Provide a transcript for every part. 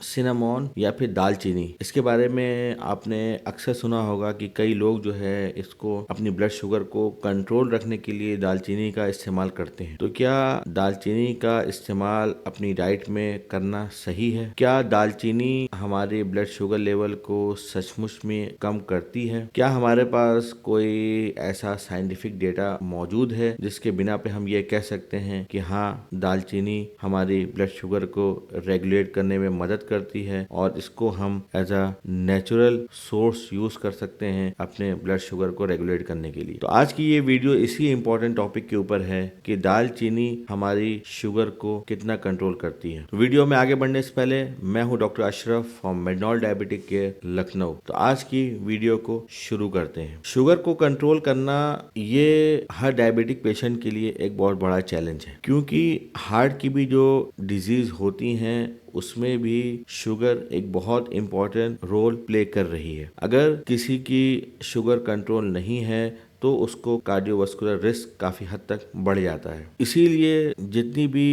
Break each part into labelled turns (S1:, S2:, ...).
S1: सिनामॉन या फिर दालचीनी, इसके बारे में आपने अक्सर सुना होगा कि कई लोग जो है इसको अपनी ब्लड शुगर को कंट्रोल रखने के लिए दालचीनी का इस्तेमाल करते हैं। तो क्या दालचीनी का इस्तेमाल अपनी डाइट में करना सही है? क्या दालचीनी हमारे ब्लड शुगर लेवल को सचमुच में कम करती है? क्या हमारे पास कोई ऐसा साइंटिफिक डेटा मौजूद है जिसके बिना पे हम ये कह सकते हैं कि हाँ, दालचीनी हमारी ब्लड शुगर को रेगुलेट करने में मदद करती है और इसको हम as a natural source use कर सकते हैं अपने ब्लड शुगर को रेगुलेट करने के लिए। तो आज की ये वीडियो इसी इंपॉर्टेंट टॉपिक के ऊपर है कि दालचीनी हमारी शुगर को कितना कंट्रोल करती है। तो वीडियो में आगे बढ़ने से पहले मैं हूं doctor Ashraf from Mednall diabetic care Lucknow. तो आज की वीडियो को शुरू करते हैं। शुगर को कंट्रोल करना ये हर डायबिटिक पेशेंट के लिए एक बहुत बड़ा चैलेंज है, क्योंकि हार्ट की भी जो डिजीज होती हैं उसमें भी शुगर एक बहुत इम्पोर्टेंट रोल प्ले कर रही है। अगर किसी की शुगर कंट्रोल नहीं है तो उसको कार्डियोवास्कुलर रिस्क काफ़ी हद तक बढ़ जाता है। इसीलिए जितनी भी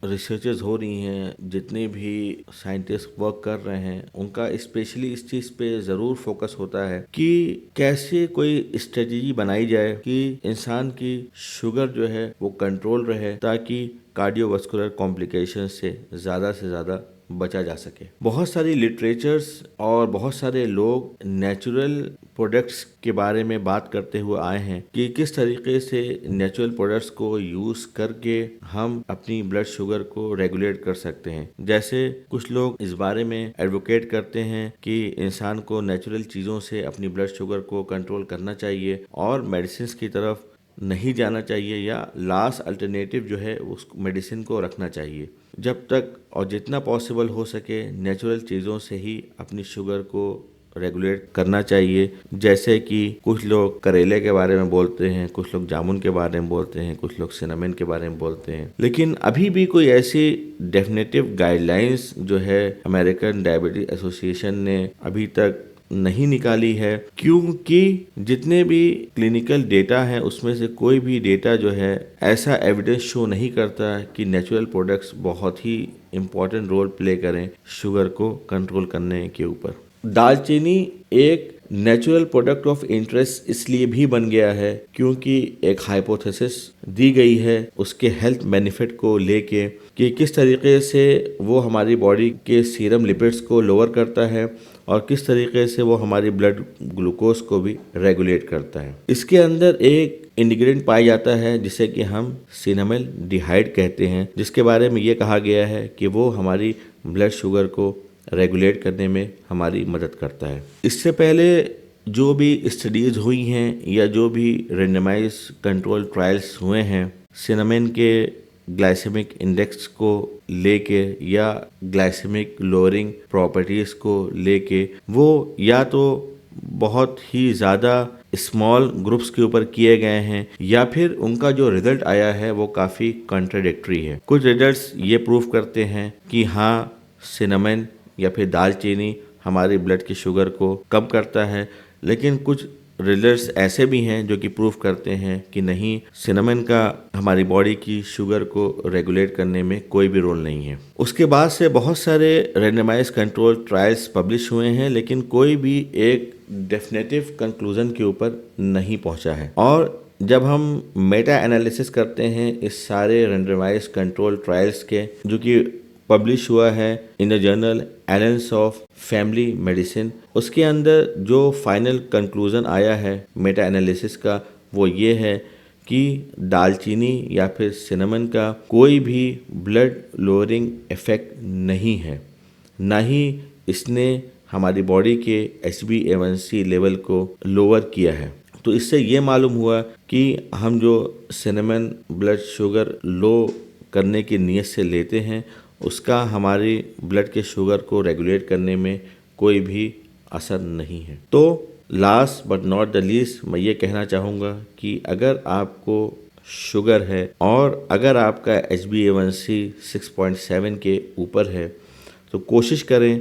S1: रिसर्चेस हो रही हैं, जितने भी साइंटिस्ट वर्क कर रहे हैं, उनका स्पेशली इस चीज़ पे ज़रूर फोकस होता है कि कैसे कोई स्ट्रेटजी बनाई जाए कि इंसान की शुगर जो है वो कंट्रोल रहे, ताकि कार्डियोवास्कुलर कॉम्प्लिकेशन से ज़्यादा बचा जा सके। बहुत सारी लिटरेचर्स और बहुत सारे लोग नेचुरल प्रोडक्ट्स के बारे में बात करते हुए आए हैं कि किस तरीके से नेचुरल प्रोडक्ट्स को यूज करके हम अपनी ब्लड शुगर को रेगुलेट कर सकते हैं। जैसे कुछ लोग इस बारे में एडवोकेट करते हैं कि इंसान को नेचुरल चीज़ों से अपनी ब्लड शुगर को कंट्रोल करना चाहिए और मेडिसिन की तरफ नहीं जाना चाहिए, या लास्ट अल्टरनेटिव जो है उस मेडिसिन को रखना चाहिए। जब तक और जितना पॉसिबल हो सके नेचुरल चीज़ों से ही अपनी शुगर को रेगुलेट करना चाहिए। जैसे कि कुछ लोग करेले के बारे में बोलते हैं, कुछ लोग जामुन के बारे में बोलते हैं, कुछ लोग सिनेमन के बारे में बोलते हैं, लेकिन अभी भी कोई ऐसी डेफिनेटिव गाइडलाइंस जो है अमेरिकन डायबिटीज एसोसिएशन ने अभी तक नहीं निकाली है, क्योंकि जितने भी क्लिनिकल डेटा है उसमें से कोई भी डेटा जो है ऐसा एविडेंस शो नहीं करता कि नेचुरल प्रोडक्ट्स बहुत ही इम्पोर्टेंट रोल प्ले करें शुगर को कंट्रोल करने के ऊपर। दालचीनी एक नेचुरल प्रोडक्ट ऑफ इंटरेस्ट इसलिए भी बन गया है क्योंकि एक हाइपोथेसिस दी गई है उसके हेल्थ बेनिफिट को लेके कि किस तरीके से वो हमारी बॉडी के सीरम लिपिड्स को लोअर करता है और किस तरीके से वो हमारी ब्लड ग्लूकोज को भी रेगुलेट करता है। इसके अंदर एक इंग्रेडिएंट पाया जाता है जिसे कि हम सिनेमल डिहाइड कहते हैं, जिसके बारे में ये कहा गया है कि वो हमारी ब्लड शुगर को रेगुलेट करने में हमारी मदद करता है। इससे पहले जो भी स्टडीज़ हुई हैं या जो भी रेंडमाइज कंट्रोल ट्रायल्स हुए हैं सिनेमन के ग्लाइसेमिक इंडेक्स को लेके या ग्लाइसेमिक लोअरिंग प्रॉपर्टीज़ को लेके, वो या तो बहुत ही ज़्यादा स्मॉल ग्रुप्स के ऊपर किए गए हैं या फिर उनका जो रिजल्ट आया है वो काफ़ी कॉन्ट्राडिक्टरी है। कुछ रिजल्ट्स ये प्रूव करते हैं कि हाँ, सिनेमन या फिर दालचीनी हमारी ब्लड की शुगर को कम करता है, लेकिन कुछ रिजल्ट्स ऐसे भी हैं जो कि प्रूव करते हैं कि नहीं, सिनेमन का हमारी बॉडी की शुगर को रेगुलेट करने में कोई भी रोल नहीं है। उसके बाद से बहुत सारे रैंडमाइज कंट्रोल ट्रायल्स पब्लिश हुए हैं, लेकिन कोई भी एक डेफिनेटिव कंक्लूजन के ऊपर नहीं पहुंचा है। और जब हम मेटा एनालिसिस करते हैं इस सारे रैंडमाइज कंट्रोल ट्रायल्स के, जो कि पब्लिश हुआ है in the journal analysis of family medicine, उसके अंदर जो फाइनल कंक्लूजन आया है मेटा एनालिसिस का वो ये है कि दालचीनी या फिर सिनेमन का कोई भी ब्लड लोअरिंग इफेक्ट नहीं है, ना ही इसने हमारी बॉडी के HbA1c लेवल को लोअर किया है। तो इससे ये मालूम हुआ कि हम जो सिनेमन ब्लड शुगर लो करने की नीयत से लेते हैं उसका हमारी ब्लड के शुगर को रेगुलेट करने में कोई भी असर नहीं है। तो last but not the least मैं ये कहना चाहूँगा कि अगर आपको शुगर है और अगर आपका HbA1c 6.7 के ऊपर है तो कोशिश करें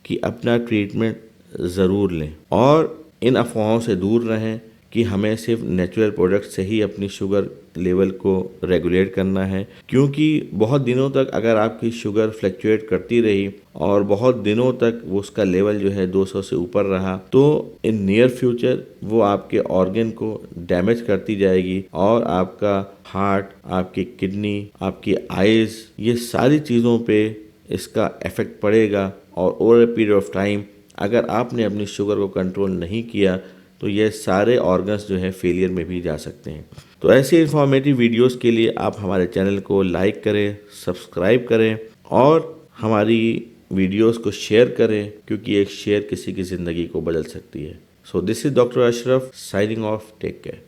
S1: कि अपना ट्रीटमेंट ज़रूर लें और इन अफवाहों से दूर रहें कि हमें सिर्फ नेचुरल प्रोडक्ट से ही अपनी शुगर लेवल को रेगुलेट करना है, क्योंकि बहुत दिनों तक अगर आपकी शुगर फ्लक्चुएट करती रही और बहुत दिनों तक वो उसका लेवल जो है 200 से ऊपर रहा, तो इन नियर फ्यूचर वो आपके ऑर्गन को डैमेज करती जाएगी और आपका हार्ट, आपकी किडनी, आपकी आईज, ये सारी चीज़ों पे इसका इफेक्ट पड़ेगा। और over a period of time अगर आपने अपनी शुगर को कंट्रोल नहीं किया तो ये सारे ऑर्गन्स जो है फेलियर में भी जा सकते हैं। तो ऐसे इन्फॉर्मेटिव वीडियोस के लिए आप हमारे चैनल को लाइक करें, सब्सक्राइब करें और हमारी वीडियोस को शेयर करें, क्योंकि एक शेयर किसी की ज़िंदगी को बदल सकती है। So this is doctor Ashraf signing off. Take care.